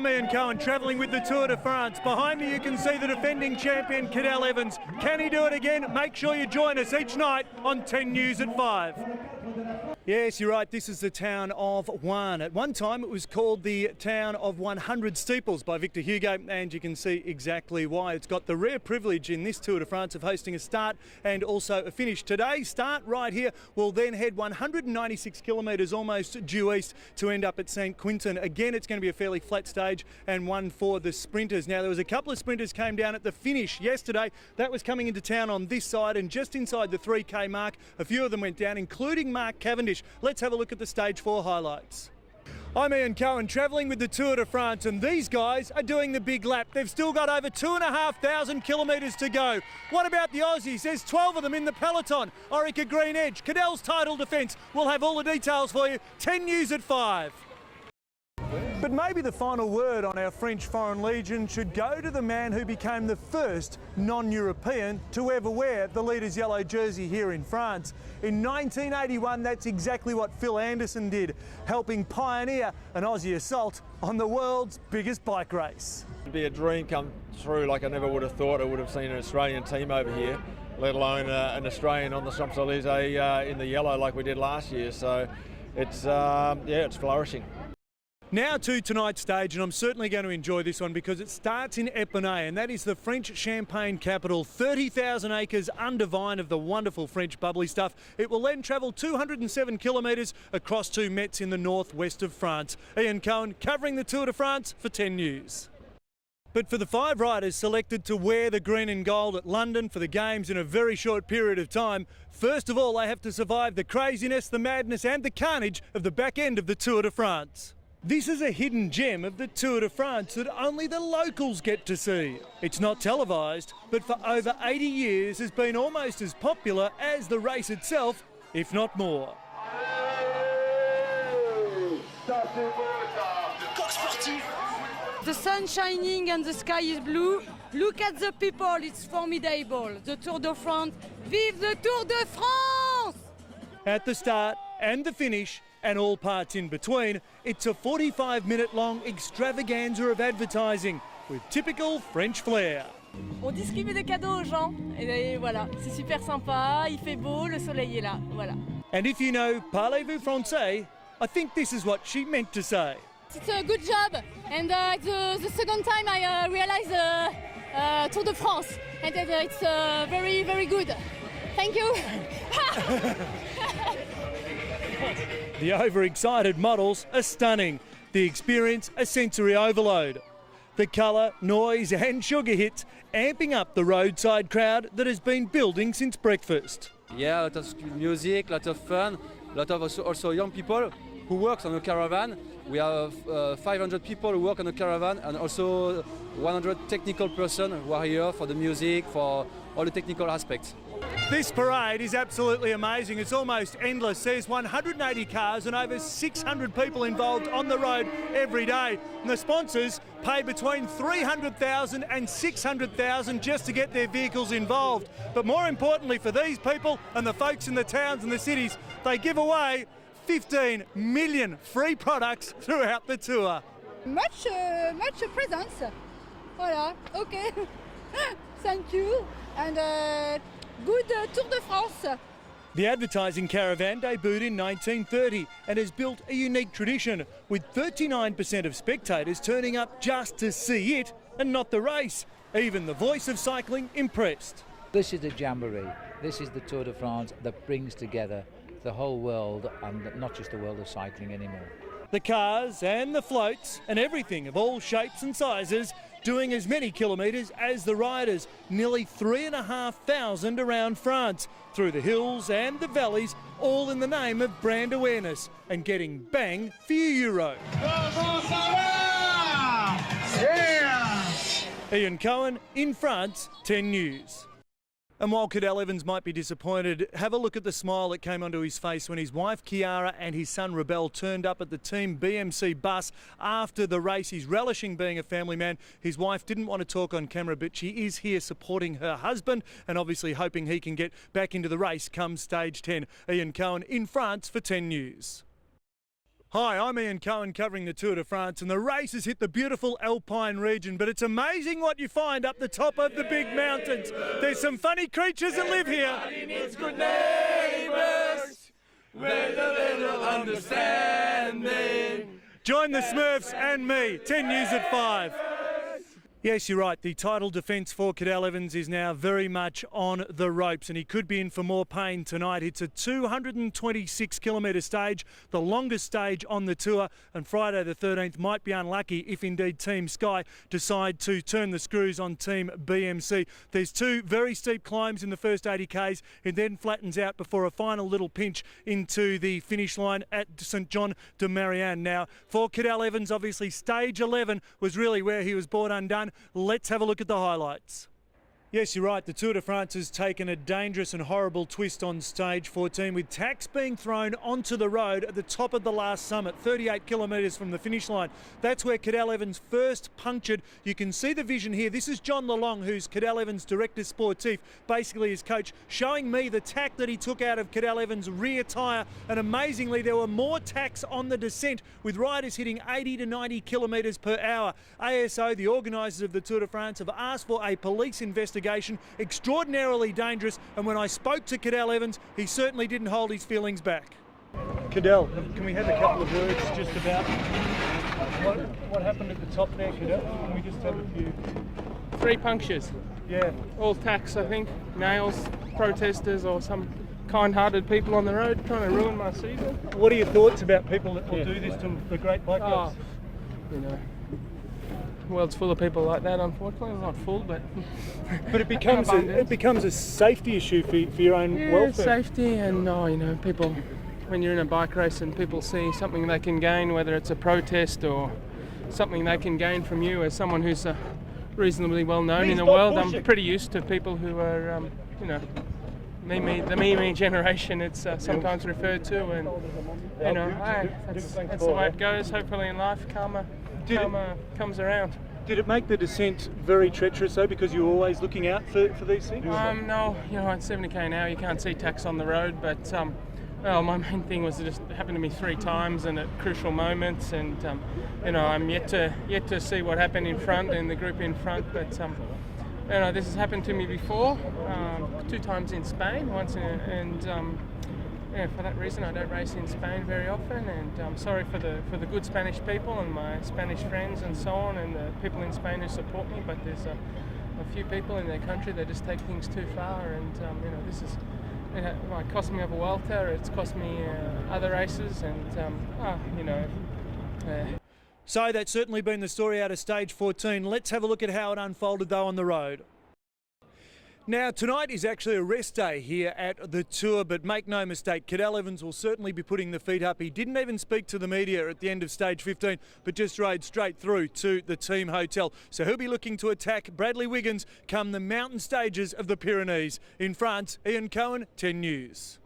I'm Ian Cohen, travelling with the Tour de France. Behind me you can see the defending champion, Cozalive. Can he do it again? Make sure you join us each night on 10 News at 5. Yes, you're right, this is the town of Cohen. At one time it was called the town of 100 steeples by Victor Hugo, and you can see exactly why. It's got the rare privilege in this Tour de France of hosting a start and also a finish. Today's start right here will then head 196 kilometres almost due east to end up at St Quentin. Again, it's going to be a fairly flat stage and one for the sprinters. Now, there was a couple of sprinters came down at the finish yesterday. That was coming into town on this side, and just inside the 3K mark, a few of them went down, including Mark Cavendish. Let's have a look at the stage 4 highlights. I'm Ian Cohen, travelling with the Tour de France, and these guys are doing the big lap. They've still got over 2,500 kilometres to go. What about the Aussies? There's 12 of them in the peloton. Orica Green Edge, Cadell's title defence. We'll have all the details for you. 10 News at 5. But maybe the final word on our French Foreign Legion should go to the man who became the first non-European to ever wear the leader's yellow jersey here in France. In 1981, that's exactly what Phil Anderson did, helping pioneer an Aussie assault on the world's biggest bike race. It'd be a dream come true. Like, I never would have thought I would have seen an Australian team over here, let alone an Australian on the Champs-Élysées in the yellow like we did last year. So it's, it's flourishing. Now to tonight's stage, and I'm certainly going to enjoy this one because it starts in Epernay, and that is the French Champagne capital, 30,000 acres under vine of the wonderful French bubbly stuff. It will then travel 207 kilometres across to Metz in the northwest of France. Ian Cohen covering the Tour de France for 10 News. But for the 5 riders selected to wear the green and gold at London for the Games in a very short period of time, first of all they have to survive the craziness, the madness and the carnage of the back end of the Tour de France. This is a hidden gem of the Tour de France that only the locals get to see. It's not televised, but for over 80 years has been almost as popular as the race itself, if not more. The sun shining and the sky is blue. Look at the people, it's formidable. The Tour de France, vive the Tour de France! At the start and the finish, and all parts in between, it's a 45-minute long extravaganza of advertising with typical French flair. On distribue des cadeaux aux gens et voilà, c'est super sympa, il fait beau, le soleil est là, voilà. And if you know Parlez-vous français, I think this is what she meant to say. It's a good job, and the second time I realized Tour de France, and it's very, very good. Thank you. The overexcited models are stunning. The experience a sensory overload. The colour, noise and sugar hits amping up the roadside crowd that has been building since breakfast. Yeah, a lot of music, a lot of fun, a lot of also young people who work on a caravan. We have 500 people who work on a caravan, and also 100 technical persons who are here for the music, for all the technical aspects. This parade is absolutely amazing. It's almost endless. There's 180 cars and over 600 people involved on the road every day. And the sponsors pay between $300,000 and $600,000 just to get their vehicles involved. But more importantly for these people and the folks in the towns and the cities, they give away 15 million free products throughout the tour. Much presents. Voilà, okay. Thank you. And good Tour de France. The advertising caravan debuted in 1930 and has built a unique tradition, with 39% of spectators turning up just to see it and not the race. Even the voice of cycling impressed. This is the jamboree. This is the Tour de France that brings together the whole world, and not just the world of cycling anymore. The cars and the floats and everything of all shapes and sizes doing as many kilometres as the riders, nearly 3,500 around France, through the hills and the valleys, all in the name of brand awareness and getting bang for your euro. Ian Cohen in France, 10 News. And while Cadell Evans might be disappointed, have a look at the smile that came onto his face when his wife Chiara and his son Rebel turned up at the Team BMC bus after the race. He's relishing being a family man. His wife didn't want to talk on camera, but she is here supporting her husband and obviously hoping he can get back into the race come stage 10. Ian Cohen in France for 10 News. Hi, I'm Ian Cohen covering the Tour de France, and the race has hit the beautiful Alpine region, but it's amazing what you find up the top of the big mountains. There's some funny creatures that live here. Everybody needs good neighbours with a little understanding. Join the Smurfs and me, 10 News at 5. Yes, you're right. The title defence for Cadel Evans is now very much on the ropes, and he could be in for more pain tonight. It's a 226-kilometre stage, the longest stage on the tour, and Friday the 13th might be unlucky if indeed Team Sky decide to turn the screws on Team BMC. There's two very steep climbs in the first 80 k's. It then flattens out before a final little pinch into the finish line at St John de Marianne. Now, for Cadel Evans, obviously stage 11 was really where he was brought undone. Let's have a look at the highlights. Yes, you're right. The Tour de France has taken a dangerous and horrible twist on stage 14, with tacks being thrown onto the road at the top of the last summit, 38 kilometres from the finish line. That's where Cadel Evans first punctured. You can see the vision here. This is John Lalong, who's Cadel Evans' director sportif, basically his coach, showing me the tack that he took out of Cadel Evans' rear tyre. And amazingly, there were more tacks on the descent, with riders hitting 80 to 90 kilometres per hour. ASO, the organisers of the Tour de France, have asked for a police investigation. Extraordinarily dangerous, and when I spoke to Cadel Evans, he certainly didn't hold his feelings back. Cadel, can we have a couple of words just about what happened at the top there, Cadel? Can we just have a few? 3 punctures. Yeah. All tacks, I think. Nails, protesters, or some kind-hearted people on the road trying to ruin my season. What are your thoughts about people that will do this to the great black guys? You know, the world's full of people like that, unfortunately. Not full, but but it becomes a safety issue for your own welfare. Safety, and you know, people, when you're in a bike race and people see something they can gain, whether it's a protest or something they can gain from you as someone who's reasonably well known in the world. I'm pretty used to people who are, you know, the me generation. It's sometimes referred to, and you know, that's the way it goes. Hopefully in life, karma comes around. Did it make the descent very treacherous though, because you're always looking out for these things? No, you know, at 70k an hour you can't see tacks on the road, but well, my main thing was it just happened to me 3 times and at crucial moments, and you know, I'm yet to see what happened in front, in the group in front, but you know, this has happened to me before, 2 times in Spain, once yeah, for that reason I don't race in Spain very often, and I'm sorry for the good Spanish people and my Spanish friends and so on, and the people in Spain who support me, but there's a few people in their country that just take things too far, and you know, this is, it might cost me a Vuelta, it's cost me other races, and you know. So that's certainly been the story out of stage 14. Let's have a look at how it unfolded though on the road. Now, tonight is actually a rest day here at the Tour, but make no mistake, Cadel Evans will certainly be putting the feet up. He didn't even speak to the media at the end of stage 15, but just rode straight through to the team hotel. So he'll be looking to attack Bradley Wiggins come the mountain stages of the Pyrenees. In France, Ian Cohen, 10 News.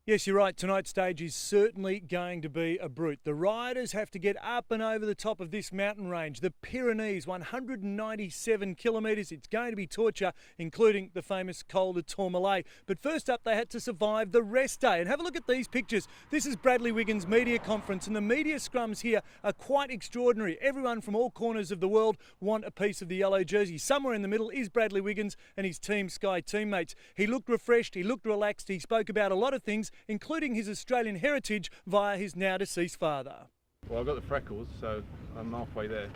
Yes, you're right. Tonight's stage is certainly going to be a brute. The riders have to get up and over the top of this mountain range. The Pyrenees, 197 kilometres. It's going to be torture, including the famous Col de Tourmalet. But first up, they had to survive the rest day. And have a look at these pictures. This is Bradley Wiggins' media conference, and the media scrums here are quite extraordinary. Everyone from all corners of the world want a piece of the yellow jersey. Somewhere in the middle is Bradley Wiggins and his Team Sky teammates. He looked refreshed, he looked relaxed, he spoke about a lot of things, including his Australian heritage via his now deceased father. Well, I've got the freckles, so I'm halfway there.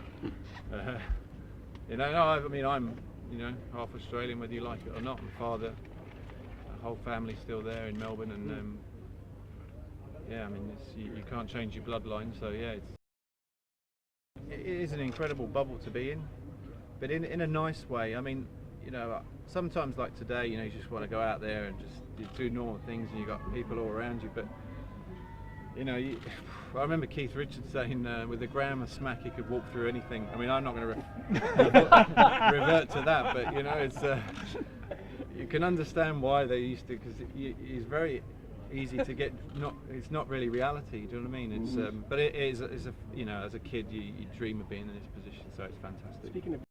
You know, no, I mean, I'm, you know, half Australian, whether you like it or not. My father, the whole family's still there in Melbourne, and yeah, I mean, you can't change your bloodline, so yeah, it is an incredible bubble to be in, but in a nice way. I mean, you know, sometimes like today, you know, you just want to go out there and just do normal things, and you've got people all around you, but you know, I remember Keith Richards saying with a gram of smack he could walk through anything. I mean, I'm not going to revert to that, but you know, it's you can understand why they used to, because he's very easy to get. It's not really reality. Do you know what I mean? It's but it is. It's a, you know, as a kid, you dream of being in this position, so it's fantastic. Speaking of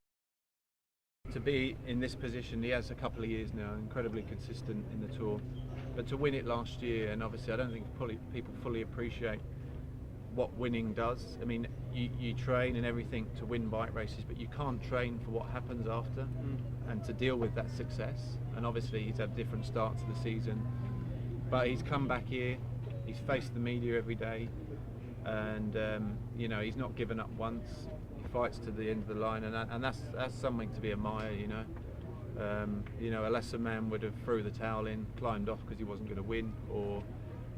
to be in this position, he has a couple of years now, incredibly consistent in the Tour, but to win it last year, and obviously I don't think people fully appreciate what winning does. I mean, you train and everything to win bike races, but you can't train for what happens after and to deal with that success. And obviously he's had a different start to the season, but he's come back here, he's faced the media every day, and you know, he's not given up once. He fights to the end of the line, and that's something to be admired, you know. You know, a lesser man would have threw the towel in, climbed off because he wasn't going to win, or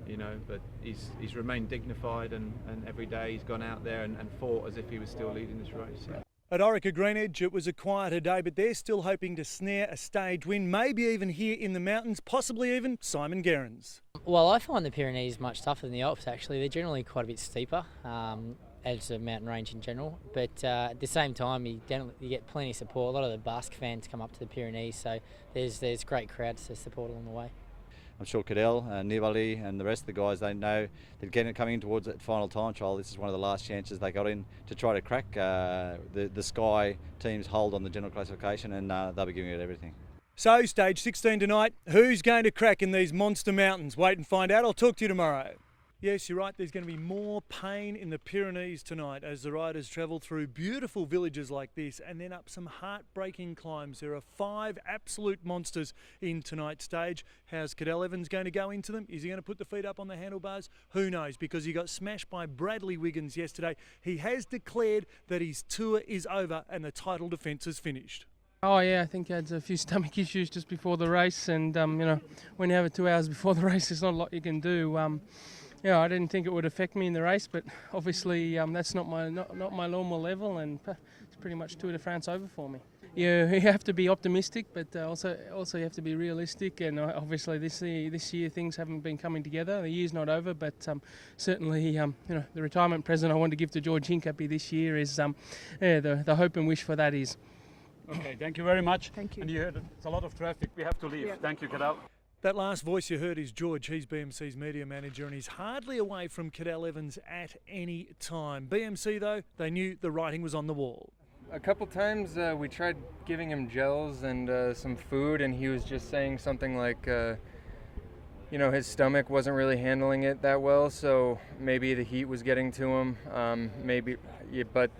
you know, but he's remained dignified, and every day he's gone out there and fought as if he was still leading this race. At Orica Greenedge, it was a quieter day, but they're still hoping to snare a stage win, maybe even here in the mountains, possibly even Simon Gerrans. Well, I find the Pyrenees much tougher than the Alps, actually. They're generally quite a bit steeper as a mountain range in general, but at the same time, you get plenty of support. A lot of the Basque fans come up to the Pyrenees, so there's great crowds to support along the way. I'm sure Cadell, Nibali and the rest of the guys, they know that coming in towards that final time trial, this is one of the last chances they got in to try to crack the Sky team's hold on the general classification, and they'll be giving it everything. So, stage 16 tonight, who's going to crack in these monster mountains? Wait and find out. I'll talk to you tomorrow. Yes, you're right, there's going to be more pain in the Pyrenees tonight as the riders travel through beautiful villages like this and then up some heartbreaking climbs. There are 5 absolute monsters in tonight's stage. How's Cadel Evans going to go into them? Is he going to put the feet up on the handlebars? Who knows, because he got smashed by Bradley Wiggins yesterday. He has declared that his tour is over and the title defence is finished. Oh yeah, I think he had a few stomach issues just before the race, and you know, when you have it 2 hours before the race, there's not a lot you can do. Yeah, I didn't think it would affect me in the race, but obviously that's not my normal level, and it's pretty much Tour de France over for me. You have to be optimistic, but also you have to be realistic. And obviously this year things haven't been coming together. The year's not over, but certainly you know, the retirement present I want to give to George Hincapie this year is the hope and wish for that is. Okay, thank you very much. Thank you. And you heard it's a lot of traffic. We have to leave. Yeah. Thank you, Cadel. That last voice you heard is George. He's BMC's media manager and he's hardly away from Cadel Evans at any time. BMC, though, they knew the writing was on the wall. A couple times we tried giving him gels and some food, and he was just saying something like, you know, his stomach wasn't really handling it that well, so maybe the heat was getting to him. But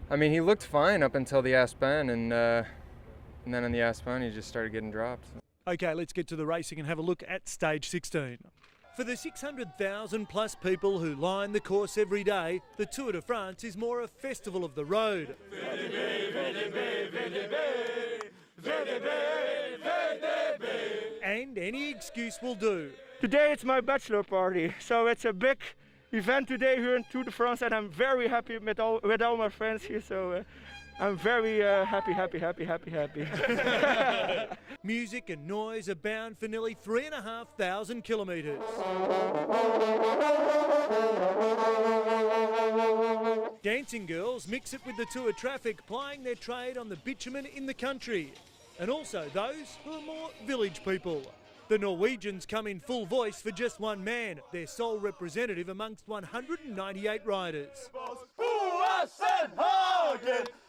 I mean, he looked fine up until the Aspen, and then on the Aspen he just started getting dropped. Okay, let's get to the racing and have a look at stage 16. For the 600,000 plus people who line the course every day, the Tour de France is more a festival of the road. And any excuse will do. Today it's my bachelor party, so it's a big event today here in Tour de France, and I'm very happy with all my friends here, so I'm very happy. Music and noise abound for nearly 3,500 kilometres. Dancing girls mix it with the tour traffic, plying their trade on the bitumen in the country. And also those who are more village people. The Norwegians come in full voice for just one man, their sole representative amongst 198 riders.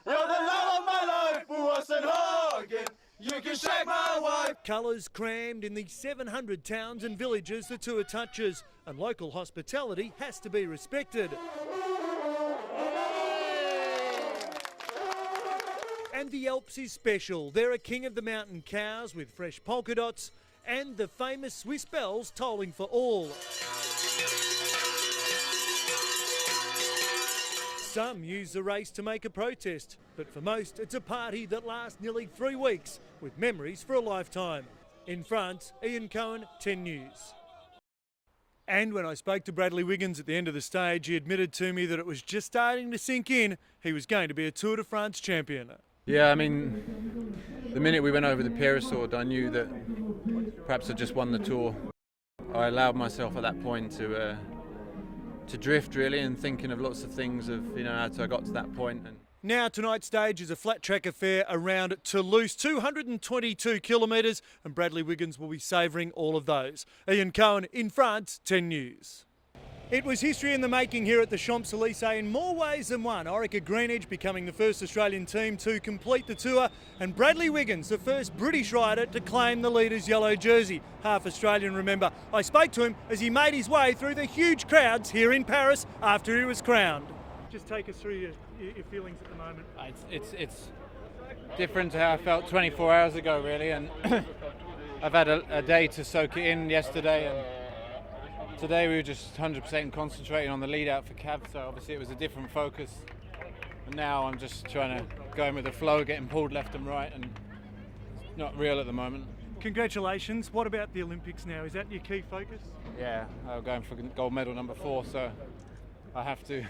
You're the love of my life, Hagen. You can shake my wife. Colours crammed in the 700 towns and villages the tour touches, and local hospitality has to be respected. And the Alps is special. They're a king of the mountain cows with fresh polka dots and the famous Swiss bells tolling for all. Some use the race to make a protest, but for most it's a party that lasts nearly 3 weeks with memories for a lifetime. In France, Ian Cohen, 10 News. And when I spoke to Bradley Wiggins at the end of the stage, he admitted to me that it was just starting to sink in he was going to be a Tour de France champion. Yeah, I mean, the minute we went over the Périsord, I knew that perhaps I just won the Tour. I allowed myself at that point to drift really, and thinking of lots of things of, you know, how I got to that point. And now tonight's stage is a flat track affair around Toulouse, 222 kilometres, and Bradley Wiggins will be savouring all of those. Ian Cohen in France, 10 News. It was history in the making here at the Champs-Élysées in more ways than one. Orica Greenedge becoming the first Australian team to complete the tour, and Bradley Wiggins, the first British rider to claim the leader's yellow jersey. Half Australian, remember. I spoke to him as he made his way through the huge crowds here in Paris after he was crowned. Just take us through your feelings at the moment. It's different to how I felt 24 hours ago, really, and I've had a day to soak it in yesterday, and today we were just 100% concentrating on the lead out for Cav, so obviously it was a different focus. And now I'm just trying to go in with the flow, getting pulled left and right, and it's not real at the moment. Congratulations. What about the Olympics now? Is that your key focus? Yeah, I'm going for gold medal number 4, so I have to.